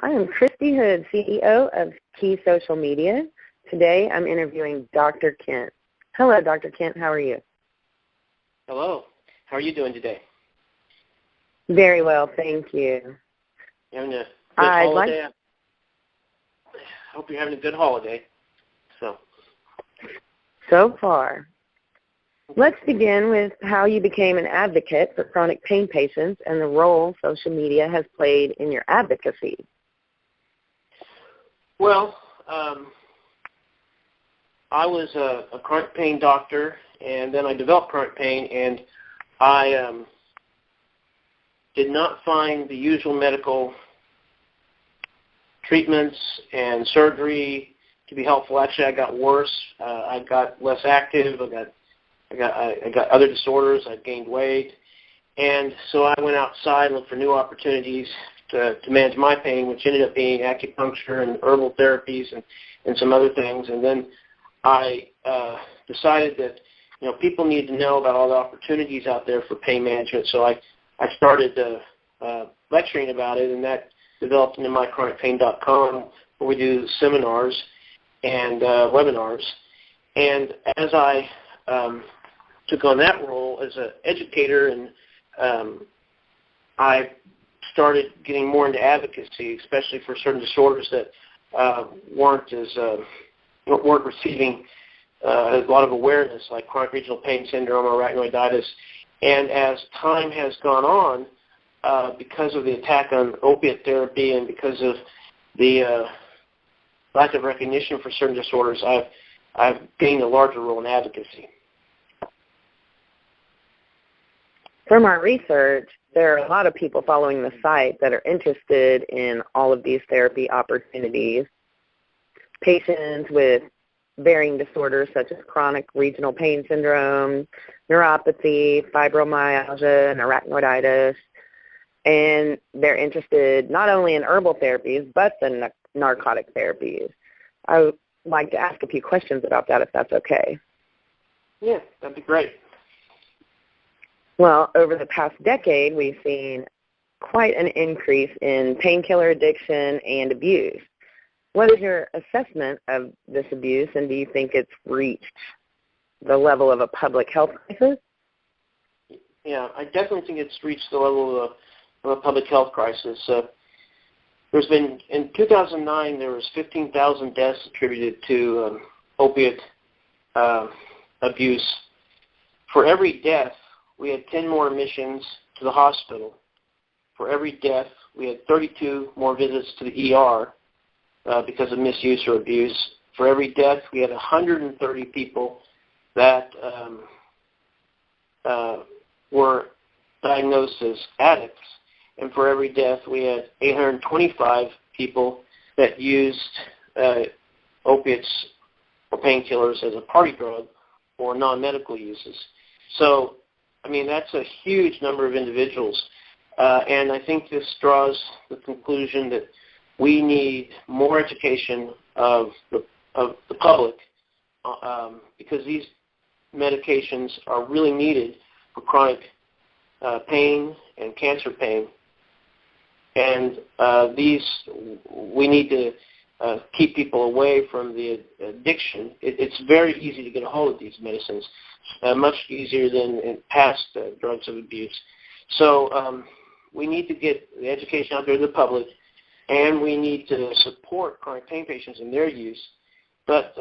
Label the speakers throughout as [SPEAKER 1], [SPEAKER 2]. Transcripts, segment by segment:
[SPEAKER 1] I am Christy Hood, CEO of Key Social Media. Today I'm interviewing Dr. Kent. Hello, Dr. Kent. How are you?
[SPEAKER 2] Hello. How are you doing today?
[SPEAKER 1] Very well, thank you.
[SPEAKER 2] You having a good holiday? I hope you're having a good holiday.
[SPEAKER 1] So far. Let's begin with how you became an advocate for chronic pain patients and the role social media has played in your advocacy.
[SPEAKER 2] Well, I was a chronic pain doctor, and then I developed chronic pain, and I did not find the usual medical treatments and surgery to be helpful. Actually, I got worse. I got less active. I got other disorders. I gained weight, and so I went outside and looked for new opportunities to manage my pain, which ended up being acupuncture and herbal therapies and some other things. And then I decided that people need to know about all the opportunities out there for pain management. So I started lecturing about it, and that developed into mychronicpain.com, where we do seminars and webinars. And as I took on that role as an educator, and I started getting more into advocacy, especially for certain disorders that weren't receiving a lot of awareness, like chronic regional pain syndrome or arachnoiditis. And as time has gone on, because of the attack on opiate therapy and because of the lack of recognition for certain disorders, I've gained a larger role in advocacy.
[SPEAKER 1] From our research, there are a lot of people following the site that are interested in all of these therapy opportunities. Patients with varying disorders such as chronic regional pain syndrome, neuropathy, fibromyalgia, and arachnoiditis. And they're interested not only in herbal therapies, but the narcotic therapies. I would like to ask a few questions about that, if that's okay.
[SPEAKER 2] Yeah, that'd be great.
[SPEAKER 1] Well, over the past decade, we've seen quite an increase in painkiller addiction and abuse. What is your assessment of this abuse, and do you think it's reached the level of a public health crisis?
[SPEAKER 2] Yeah, I definitely think it's reached the level of a public health crisis. There's been, in 2009, there was 15,000 deaths attributed to opiate abuse. For every death, we had 10 more admissions to the hospital. For every death, we had 32 more visits to the ER because of misuse or abuse. For every death, we had 130 people that were diagnosed as addicts. And for every death, we had 825 people that used opiates or painkillers as a party drug or non-medical uses. So, I mean, that's a huge number of individuals. And I think this draws the conclusion that we need more education of the public because these medications are really needed for chronic pain and cancer pain. And we need to keep people away from the addiction. It's very easy to get a hold of these medicines, much easier than in past drugs of abuse. So we need to get the education out there to the public, and we need to support chronic pain patients in their use. But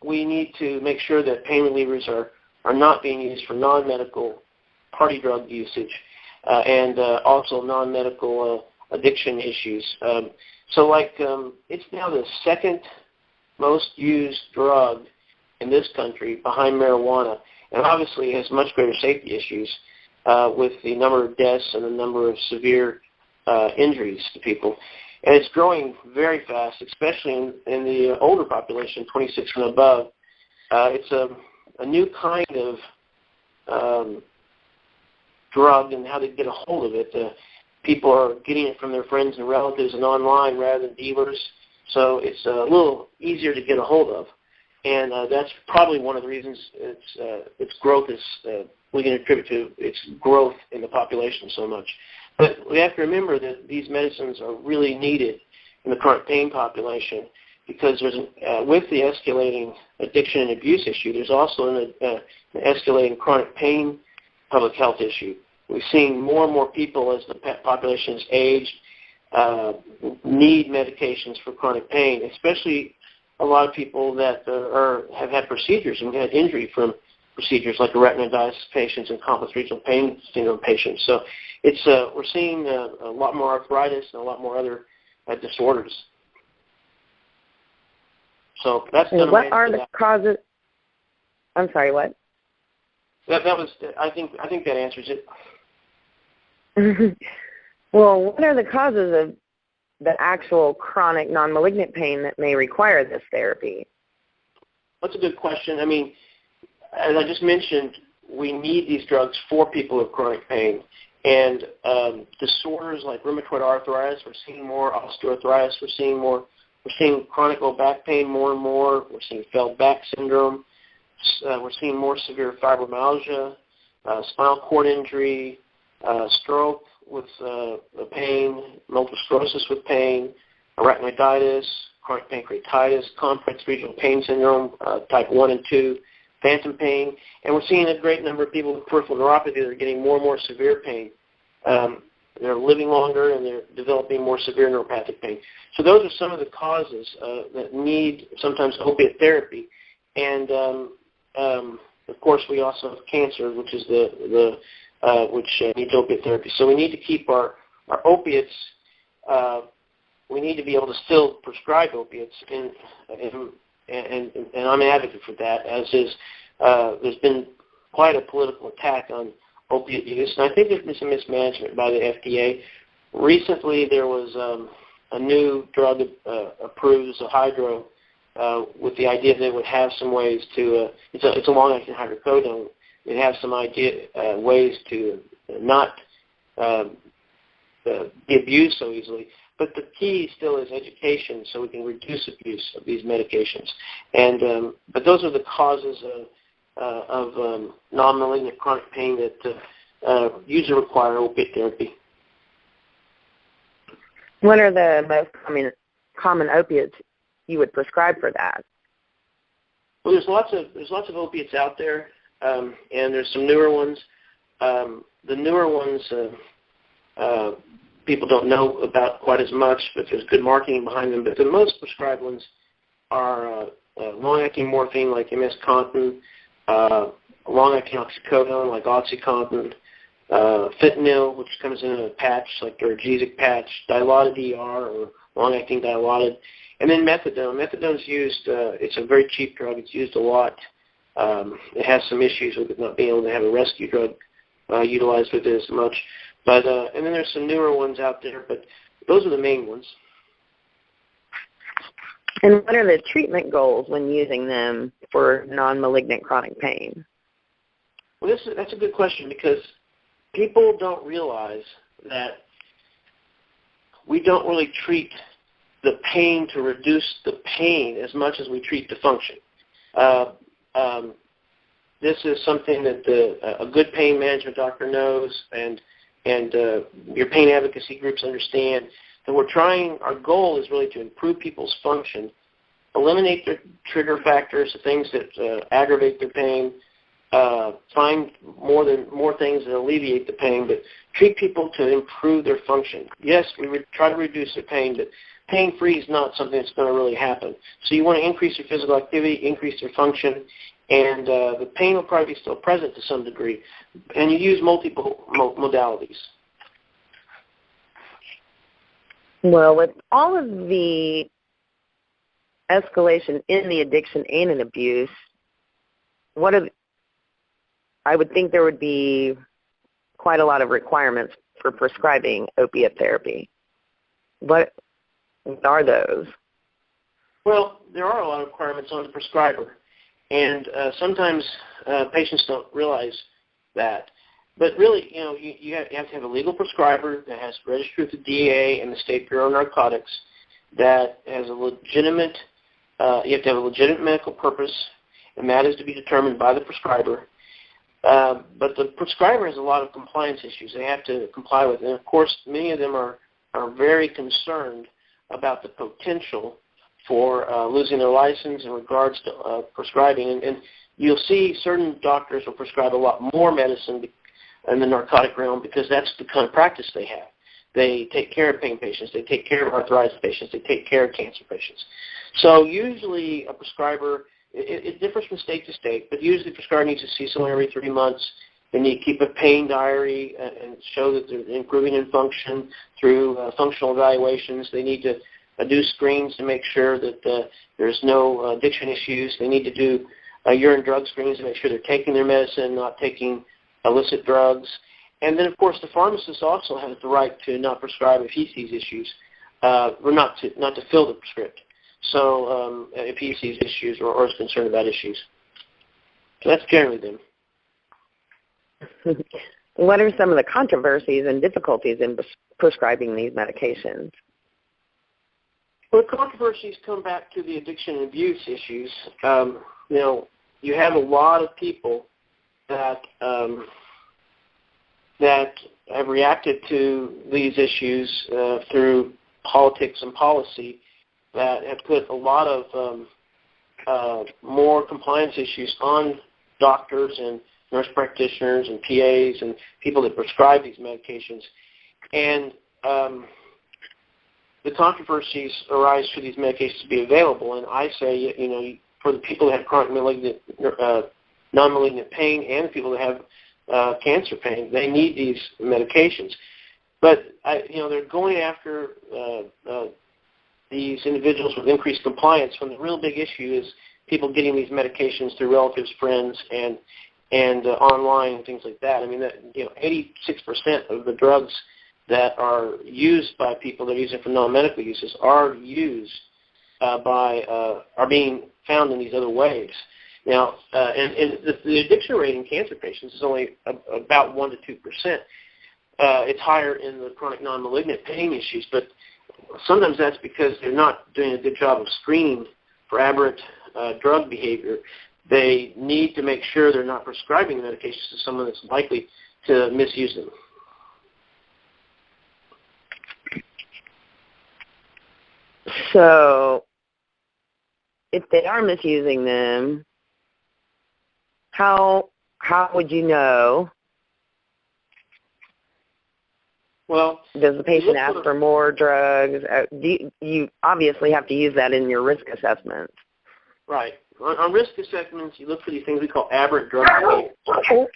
[SPEAKER 2] we need to make sure that pain relievers are not being used for non-medical party drug usage and also non-medical addiction issues. So it's now the second most used drug in this country behind marijuana, and obviously has much greater safety issues with the number of deaths and the number of severe injuries to people. And it's growing very fast, especially in the older population, 26 and above. It's a new kind of drug and how to get a hold of it. People are getting it from their friends and relatives and online rather than dealers, so it's a little easier to get a hold of. And that's probably one of the reasons its growth is we can attribute to its growth in the population so much. But we have to remember that these medicines are really needed in the chronic pain population because there's with the escalating addiction and abuse issue, there's also an escalating chronic pain public health issue. We've seen more and more people as the population has aged need medications for chronic pain, especially a lot of people that have had procedures and had injury from procedures like retinitis patients and complex regional pain syndrome patients. So it's we're seeing a lot more arthritis and a lot more other disorders. So that's
[SPEAKER 1] and what are the causes? I'm sorry, what?
[SPEAKER 2] That was. I think that answers it.
[SPEAKER 1] Well, what are the causes of the actual chronic non-malignant pain that may require this therapy?
[SPEAKER 2] That's a good question. I mean, as I just mentioned, we need these drugs for people with chronic pain. And disorders like rheumatoid arthritis, we're seeing more osteoarthritis, we're seeing chronic low back pain more and more, we're seeing failed back syndrome, we're seeing more severe fibromyalgia, spinal cord injury, stroke with pain, multiple sclerosis with pain, arachnoiditis, chronic pancreatitis, complex regional pain syndrome, type 1 and 2, phantom pain, and we're seeing a great number of people with peripheral neuropathy that are getting more and more severe pain. They're living longer and they're developing more severe neuropathic pain. So those are some of the causes that need sometimes opiate therapy. And of course, we also have cancer, which is which needs opiate therapy. So we need to keep our opiates. We need to be able to still prescribe opiates, and I'm an advocate for that. As is, there's been quite a political attack on opiate use, and I think there's been some mismanagement by the FDA. Recently, there was a new drug approved as a hydro, with the idea that it would have some ways to. It's a long-acting hydrocodone. It has some ways to not be abused so easily. But the key still is education, so we can reduce abuse of these medications. And but those are the causes of non-malignant chronic pain that usually require opiate therapy.
[SPEAKER 1] What are the most common opiates you would prescribe for that?
[SPEAKER 2] Well, there's lots of opiates out there, and there's some newer ones. The newer ones people don't know about quite as much, but there's good marketing behind them. But the most prescribed ones are long-acting morphine like MS-Contin, long-acting oxycodone like OxyContin, fentanyl, which comes in a patch like Duragesic patch, Dilaudid ER or long-acting Dilaudid, and then methadone. Methadone's used, it's a very cheap drug. It's used a lot. It has some issues with it not being able to have a rescue drug utilized with it as much. But and then there's some newer ones out there, but those are the main ones.
[SPEAKER 1] And what are the treatment goals when using them for non-malignant chronic pain?
[SPEAKER 2] Well, that's a good question because people don't realize that we don't really treat the pain to reduce the pain as much as we treat the function. This is something that a good pain management doctor knows, and your pain advocacy groups understand that our goal is really to improve people's function, eliminate their trigger factors, the things that aggravate their pain, find more things that alleviate the pain, but treat people to improve their function. Yes, we would try to reduce their pain, but pain-free is not something that's going to really happen. So you want to increase your physical activity, increase their function, and the pain will probably be still present to some degree. And you use multiple modalities.
[SPEAKER 1] Well, with all of the escalation in the addiction and in abuse, I would think there would be quite a lot of requirements for prescribing opiate therapy. What are those? Well, there are a lot of requirements on the prescriber. And sometimes patients don't realize that. But really, you have to have a legal prescriber that has registered with the DEA and the State Bureau of Narcotics, that has a legitimate, you have to have a legitimate medical purpose, and that is to be determined by the prescriber.
[SPEAKER 2] But the prescriber has a lot of compliance issues they have to comply with. And, of course, many of them are very concerned about the potential for losing their license in regards to prescribing. And you'll see certain doctors will prescribe a lot more medicine in the narcotic realm because that's the kind of practice they have. They take care of pain patients. They take care of arthritis patients. They take care of cancer patients. So usually a prescriber, it differs from state to state, but usually the prescriber needs to see someone every 3 months. They need to keep a pain diary and show that they're improving in function through functional evaluations. They need to do screens to make sure that there's no addiction issues. They need to do urine drug screens to make sure they're taking their medicine, not taking illicit drugs. And then, of course, the pharmacist also has the right to not prescribe if he sees issues, or not to fill the script. So if he sees issues or is concerned about issues. So that's generally them.
[SPEAKER 1] What are some of the controversies and difficulties in prescribing these medications?
[SPEAKER 2] Well, the controversies come back to the addiction and abuse issues. You have a lot of people that have reacted to these issues through politics and policy that have put a lot of more compliance issues on doctors and nurse practitioners and PAs and people that prescribe these medications. And the controversies arise for these medications to be available. And I say, for the people that have chronic non-malignant pain and the people that have cancer pain, they need these medications. But they're going after these individuals with increased compliance when the real big issue is people getting these medications through relatives, friends, and online and things like that. I mean, 86% of the drugs that are used by people that are using for non-medical uses are used are being found in these other ways. Now, and the addiction rate in cancer patients is only about 1% to 2%. It's higher in the chronic non-malignant pain issues, but sometimes that's because they're not doing a good job of screening for aberrant drug behavior. They need to make sure they're not prescribing the medications to someone that's likely to misuse them.
[SPEAKER 1] So, if they are misusing them, how would you know?
[SPEAKER 2] Well,
[SPEAKER 1] does the patient ask for more drugs? You obviously have to use that in your risk assessments.
[SPEAKER 2] Right. On risk assessments, you look for these things we call aberrant drug behaviors.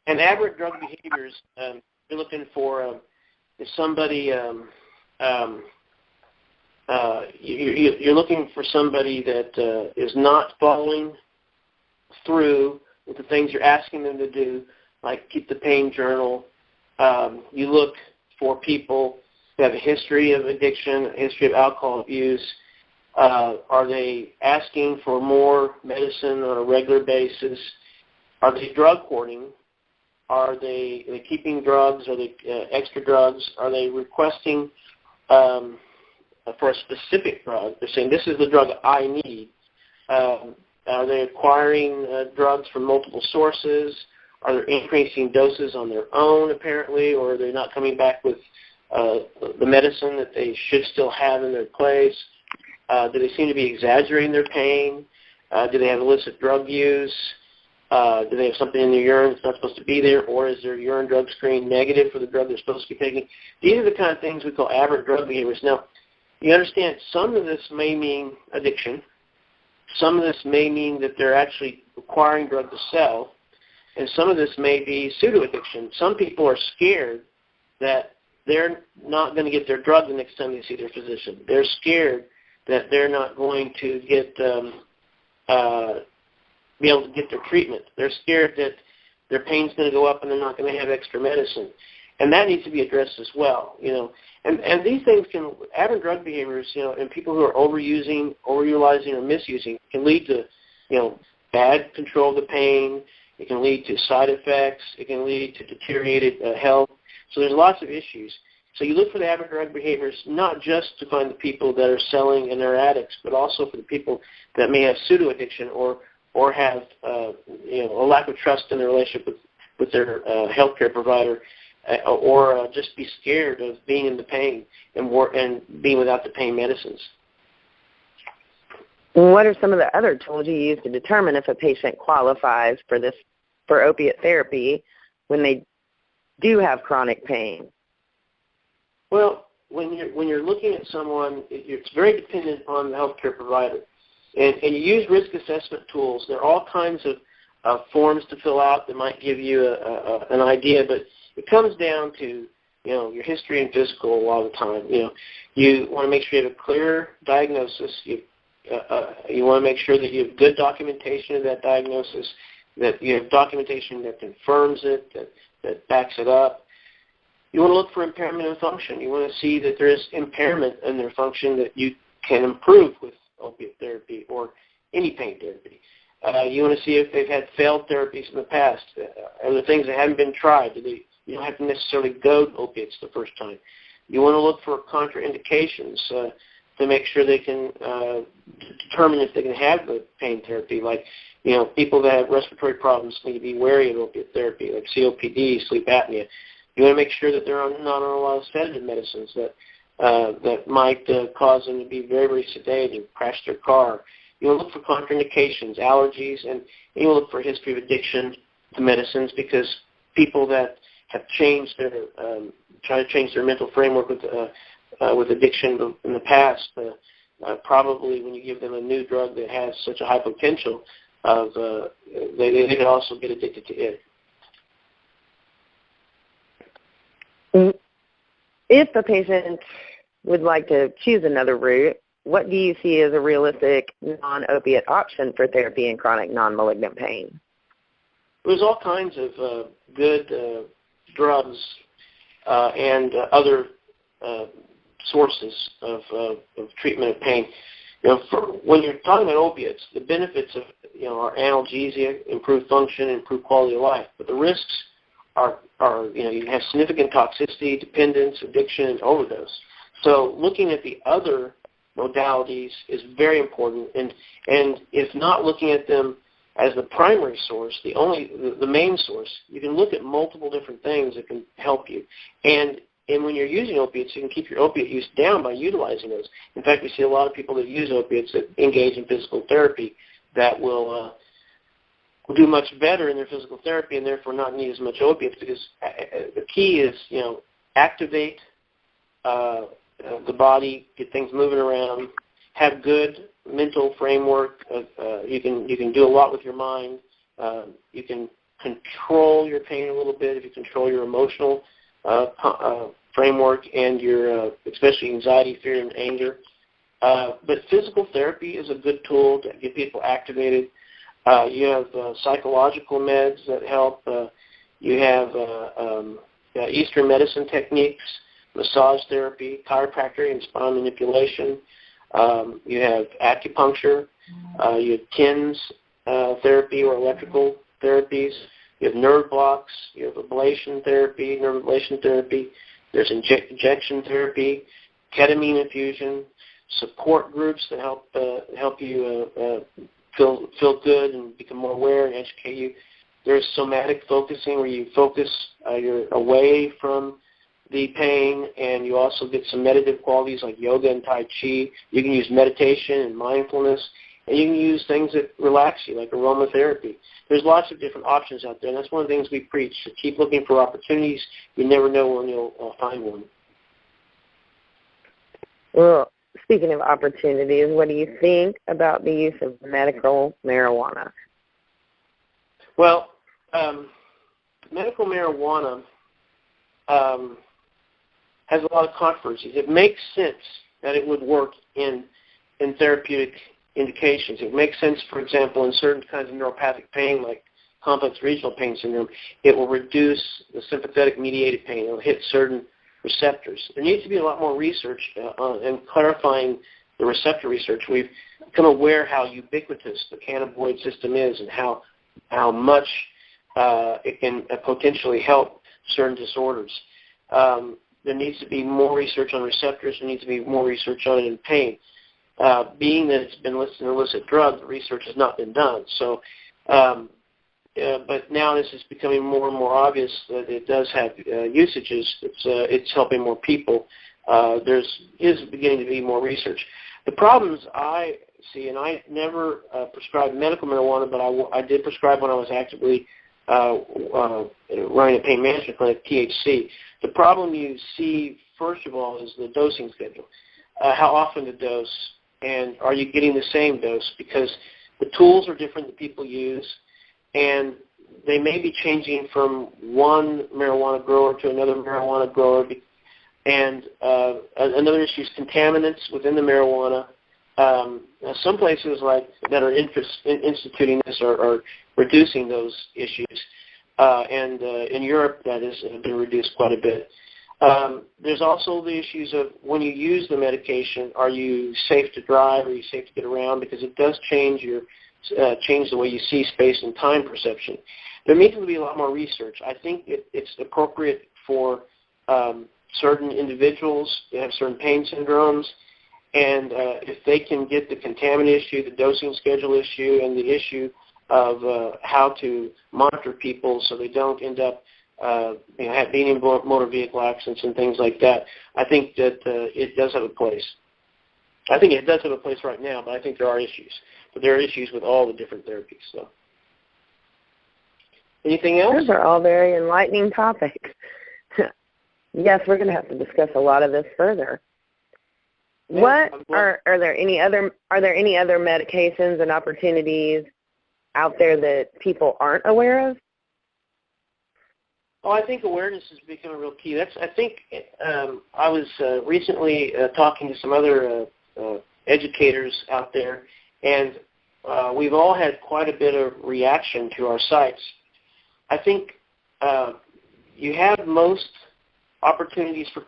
[SPEAKER 2] And aberrant drug behaviors, you're looking for if somebody you're looking for somebody that is not following through with the things you're asking them to do, like keep the pain journal. You look for people who have a history of addiction, a history of alcohol abuse. Are they asking for more medicine on a regular basis? Are they drug hoarding? Are they keeping drugs? Are they extra drugs? Are they requesting for a specific drug? They're saying, this is the drug I need. Are they acquiring drugs from multiple sources? Are they increasing doses on their own, apparently, or are they not coming back with the medicine that they should still have in their place? Do they seem to be exaggerating their pain? Do they have illicit drug use? Do they have something in their urine that's not supposed to be there, or is their urine drug screen negative for the drug they're supposed to be taking? These are the kind of things we call aberrant drug behaviors. Now, you understand some of this may mean addiction. Some of this may mean that they're actually acquiring drugs to sell. And some of this may be pseudo-addiction. Some people are scared that they're not going to get their drug the next time they see their physician. They're scared that they're not going to be able to get their treatment. They're scared that their pain's going to go up and they're not going to have extra medicine. And that needs to be addressed as well, And these things aberrant drug behaviors, and people who are overutilizing or misusing can lead to, bad control of the pain. It can lead to side effects. It can lead to deteriorated health. So there's lots of issues. So you look for the aberrant drug behaviors, not just to find the people that are selling and they're addicts, but also for the people that may have pseudo-addiction or or have a lack of trust in their relationship with their healthcare provider, or just be scared of being in the pain and being without the pain medicines.
[SPEAKER 1] What are some of the other tools you use to determine if a patient qualifies for opiate therapy when they do have chronic pain?
[SPEAKER 2] Well, when you're looking at someone, it's very dependent on the healthcare provider, and you use risk assessment tools. There are all kinds of forms to fill out that might give you an idea, but it comes down to your history and physical a lot of the time. You want to make sure you have a clear diagnosis. You want to make sure that you have good documentation of that diagnosis, that you have documentation that confirms it, that backs it up. You want to look for impairment in function. You want to see that there is impairment in their function that you can improve with opiate therapy or any pain therapy. You want to see if they've had failed therapies in the past. Are there things that haven't been tried? You don't have to necessarily go to opiates the first time. You want to look for contraindications to make sure they can determine if they can have the pain therapy. Like, people that have respiratory problems need to be wary of opiate therapy, like COPD, sleep apnea. You want to make sure that they're not on a lot of sedative medicines that might cause them to be very, very sedated, crash their car. You want to look for contraindications, allergies, and you want to look for a history of addiction to medicines, because people that have changed their trying to change their mental framework with addiction in the past, probably when you give them a new drug that has such a high potential, they could also get addicted to it.
[SPEAKER 1] If the patient would like to choose another route, what do you see as a realistic non-opiate option for therapy in chronic non-malignant pain?
[SPEAKER 2] There's all kinds of good drugs and other sources of treatment of pain. When you're talking about opiates, the benefits of are analgesia, improved function, improved quality of life, but the risks are you have significant toxicity, dependence, addiction, and overdose. So looking at the other modalities is very important, and if not looking at them as the primary source, the main source, you can look at multiple different things that can help you. And when you're using opiates, you can keep your opiate use down by utilizing those. In fact, we see a lot of people that use opiates that engage in physical therapy that will do much better in their physical therapy and therefore not need as much opiates, because the key is, activate the body, get things moving around, have good mental framework. You can do a lot with your mind. You can control your pain a little bit if you control your emotional framework and your especially anxiety, fear, and anger. But physical therapy is a good tool to get people activated. You have psychological meds that help. You have Eastern medicine techniques, massage therapy, chiropractic and spine manipulation. You have acupuncture. You have TENS therapy or electrical therapies. You have nerve blocks. You have ablation therapy, nerve ablation therapy. There's injection therapy, ketamine infusion, support groups that help you feel good and become more aware and educate you. There's somatic focusing, where you focus you're away from the pain, and you also get some meditative qualities like yoga and Tai Chi. You can use meditation and mindfulness, and you can use things that relax you, like aromatherapy. There's lots of different options out there, and that's one of the things we preach. So keep looking for opportunities. You never know when you'll find one.
[SPEAKER 1] Well, speaking of opportunities, what do you think about the use of medical marijuana?
[SPEAKER 2] Well, medical marijuana has a lot of controversies. It makes sense that it would work in therapeutic indications. It makes sense, for example, in certain kinds of neuropathic pain, like complex regional pain syndrome. It will reduce the sympathetic mediated pain. It will hit certain receptors. There needs to be a lot more research and clarifying the receptor research. We've become aware how ubiquitous the cannabinoid system is and how much it can potentially help certain disorders. There needs to be more research on receptors. There needs to be more research on it in pain. being that it's been listed as an illicit drug, the research has not been done. So, but now this is becoming more and more obvious that it does have usages. It's helping more people. Is beginning to be more research. The problems I see, and I never prescribed medical marijuana, but I did prescribe when I was actively running a pain management clinic, THC. The problem you see, first of all, is the dosing schedule. How often to dose, and are you getting the same dose? Because the tools are different that people use, and they may be changing from one marijuana grower to another marijuana grower. And another issue is contaminants within the marijuana. Some places like that are instituting this are reducing those issues, and in Europe that has been reduced quite a bit. There's also the issues of when you use the medication, are you safe to drive? Are you safe to get around? Because it does change the way you see space and time perception. There needs to be a lot more research. I think it's appropriate for certain individuals that have certain pain syndromes, and if they can get the contaminant issue, the dosing schedule issue, and the issue of how to monitor people so they don't end up being in motor vehicle accidents and things like that, I think that it does have a place. I think it does have a place right now, but I think there are issues. But there are issues with all the different therapies. So, anything else?
[SPEAKER 1] Those are all very enlightening topics. Yes, we're going to have to discuss a lot of this further.
[SPEAKER 2] Yeah,
[SPEAKER 1] Are there any other medications and opportunities out there that people aren't aware of?
[SPEAKER 2] Oh, I think awareness has become a real key. I think I was recently talking to some other educators out there, and we've all had quite a bit of reaction to our sites. I think you have most opportunities for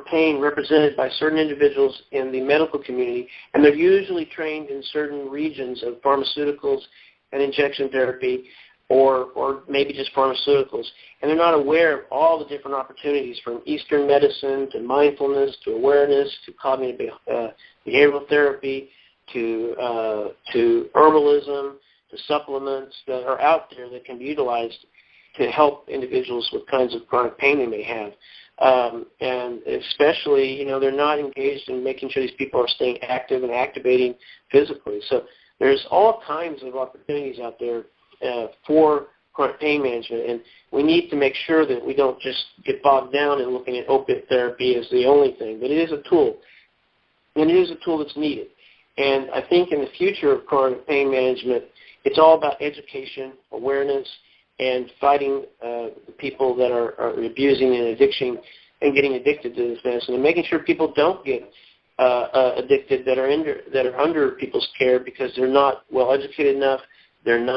[SPEAKER 2] pain represented by certain individuals in the medical community, and they're usually trained in certain regions of pharmaceuticals and injection therapy, or maybe just pharmaceuticals, and they're not aware of all the different opportunities from Eastern medicine to mindfulness to awareness to cognitive behavioral therapy to herbalism to supplements that are out there that can be utilized to help individuals with kinds of chronic pain they may have. And especially, they're not engaged in making sure these people are staying active and activating physically. So there's all kinds of opportunities out there for chronic pain management, and we need to make sure that we don't just get bogged down in looking at opiate therapy as the only thing. But it is a tool, and it is a tool that's needed. And I think in the future of chronic pain management, it's all about education, awareness, and fighting the people that are abusing and getting addicted to this medicine, and making sure people don't get addicted that are under people's care because they're not well educated enough. They're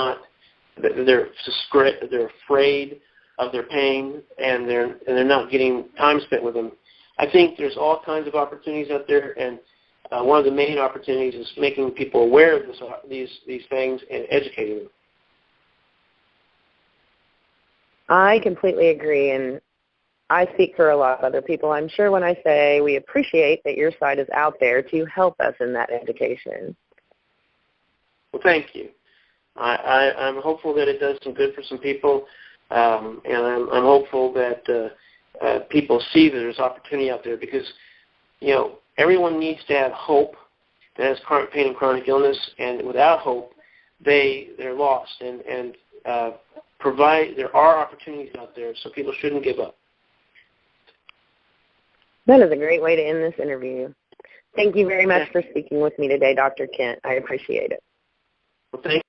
[SPEAKER 2] afraid of their pain, and they're not getting time spent with them. I think there's all kinds of opportunities out there, and one of the main opportunities is making people aware of these things and educating them.
[SPEAKER 1] I completely agree, and I speak for a lot of other people, I'm sure, when I say we appreciate that your site is out there to help us in that education.
[SPEAKER 2] Well, thank you. I'm hopeful that it does some good for some people, and I'm hopeful that people see that there's opportunity out there because, everyone needs to have hope that has chronic pain and chronic illness, and without hope, they're lost. And there are opportunities out there, so people shouldn't give up.
[SPEAKER 1] That is a great way to end this interview. Thank you very much for speaking with me today, Dr. Kent. I appreciate it.
[SPEAKER 2] Well, thank you.